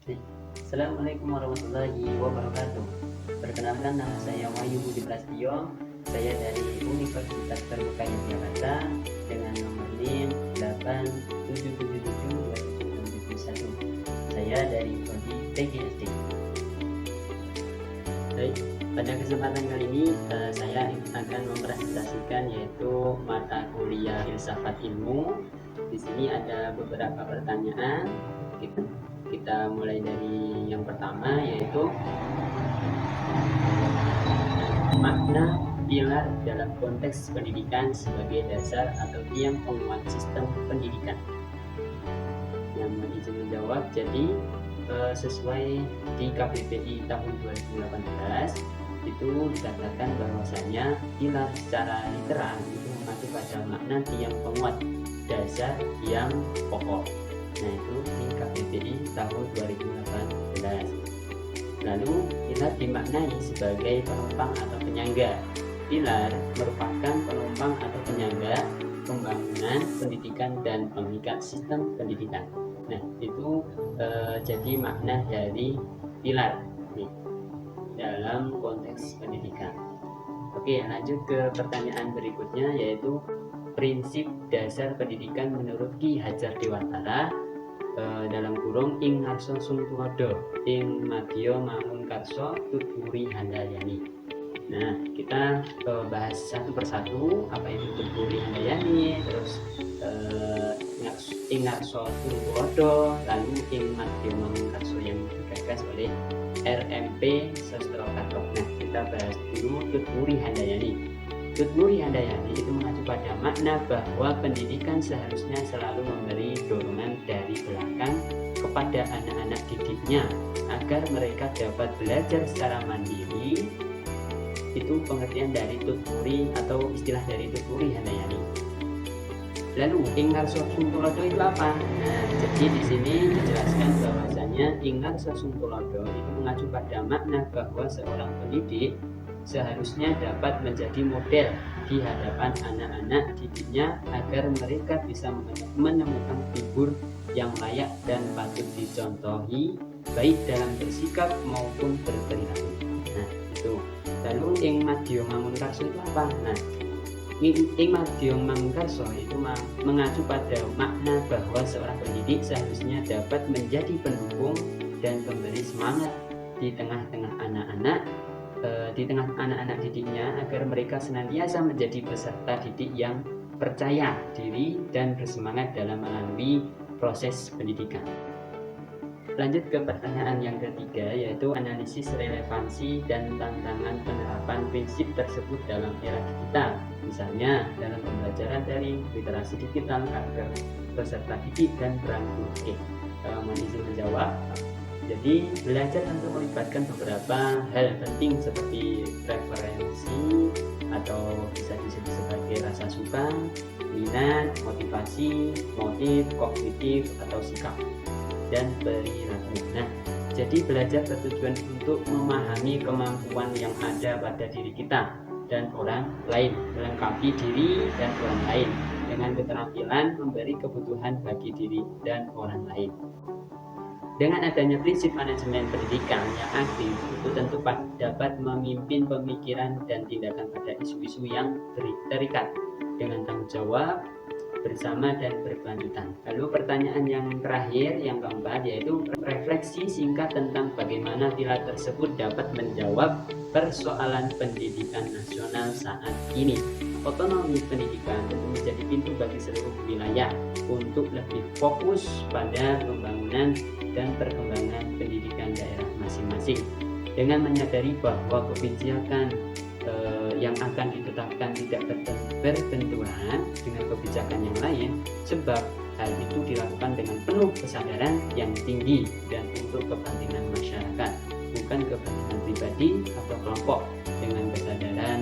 Assalamualaikum warahmatullahi wabarakatuh. Perkenalkan, nama saya Wahyu Budi Prasetyo. Saya dari Universitas Terbuka Yogyakarta dengan nomor NIM 87772761. Saya dari prodi PGSD. Baik, pada kesempatan kali ini saya akan mempresentasikan yaitu mata kuliah filsafat ilmu. Di sini ada beberapa pertanyaan. Kita mulai dari yang pertama, yaitu makna pilar dalam konteks pendidikan sebagai dasar atau tiang penguat sistem pendidikan. Yang izin menjawab, jadi sesuai di KBBI tahun 2018 itu dikatakan bahwasanya pilar secara literal itu mengacu pada makna tiang penguat dasar yang pokok. Nah, itu di KBBI tahun 2018. Lalu pilar dimaknai sebagai penumpang atau penyangga. Pilar merupakan penumpang atau penyangga pembangunan pendidikan dan pengikat sistem pendidikan. Nah, itu jadi makna dari pilar dalam konteks pendidikan. Oke, lanjut ke pertanyaan berikutnya, yaitu prinsip dasar pendidikan menurut Ki Hajar Dewantara dalam kurung ing ngarsa sungtulodo ing madya mangunkarsa tuturi handayani. Nah, kita bahas satu persatu apa itu tuturi handayani, terus ing ngarsa sungtulodo, lalu ing madya mangunkarsa yang digagas oleh RMP Sastrokarto. Nah, kita bahas dulu tuturi handayani. Tuturi handayani itu mengacu pada makna bahwa pendidikan seharusnya selalu memberi dorongan dari belakang kepada anak-anak didiknya agar mereka dapat belajar secara mandiri. Itu pengertian dari tuturi atau istilah dari tuturi handayani. Lalu ing ngarsa sungtulodo itu apa? Nah, jadi di sini dijelaskan bahwasanya ing ngarsa sungtulodo itu mengacu pada makna bahwa seorang pendidik seharusnya dapat menjadi model di hadapan anak-anak didiknya agar mereka bisa menemukan figur yang layak dan patut dicontohi baik dalam bersikap maupun berperilaku. Nah, itu. Lalu ing madya mangunkarsa itu apa? Nah, ing madya mangunkarsa itu mengacu pada makna bahwa seorang pendidik seharusnya dapat menjadi pendukung dan pemberi semangat di tengah-tengah anak-anak didiknya agar mereka senantiasa menjadi peserta didik yang percaya diri dan bersemangat dalam melalui proses pendidikan. Lanjut ke pertanyaan yang ketiga, yaitu analisis relevansi dan tantangan penerapan prinsip tersebut dalam era digital. Misalnya dalam pembelajaran daring, literasi digital agar peserta didik dan peran guru. Mohon izin menjawab. Jadi belajar tentu melibatkan beberapa hal penting seperti referensi atau bisa disebut sebagai rasa suka, minat, motivasi, motif, kognitif atau sikap, dan perilaku. Nah, jadi belajar bertujuan untuk memahami kemampuan yang ada pada diri kita dan orang lain, melengkapi diri dan orang lain dengan keterampilan memberi kebutuhan bagi diri dan orang lain. Dengan adanya prinsip manajemen pendidikan yang aktif, itu tentu dapat memimpin pemikiran dan tindakan pada isu-isu yang terikat dengan tanggung jawab bersama dan berkelanjutan. Lalu pertanyaan yang terakhir, yang keempat, yaitu refleksi singkat tentang bagaimana pilar tersebut dapat menjawab persoalan pendidikan nasional saat ini. Otonomi pendidikan tentu menjadi pintu bagi seluruh wilayah untuk lebih fokus pada pembangunan dan perkembangan pendidikan daerah masing-masing dengan menyadari bahwa kebijakan yang akan ditetapkan tidak berbenturan dengan kebijakan yang lain, sebab hal itu dilakukan dengan penuh kesadaran yang tinggi dan untuk kepentingan masyarakat, bukan kepentingan pribadi atau kelompok. Dengan kesadaran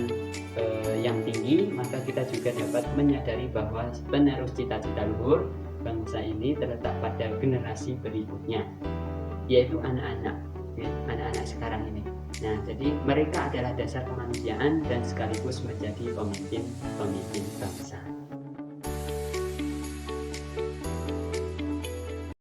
yang tinggi, maka kita juga dapat menyadari bahwa penerus cita-cita luhur bangsa ini terletak pada generasi berikutnya, yaitu anak-anak sekarang ini. Nah, jadi mereka adalah dasar kemanusiaan dan sekaligus menjadi pemimpin bangsa.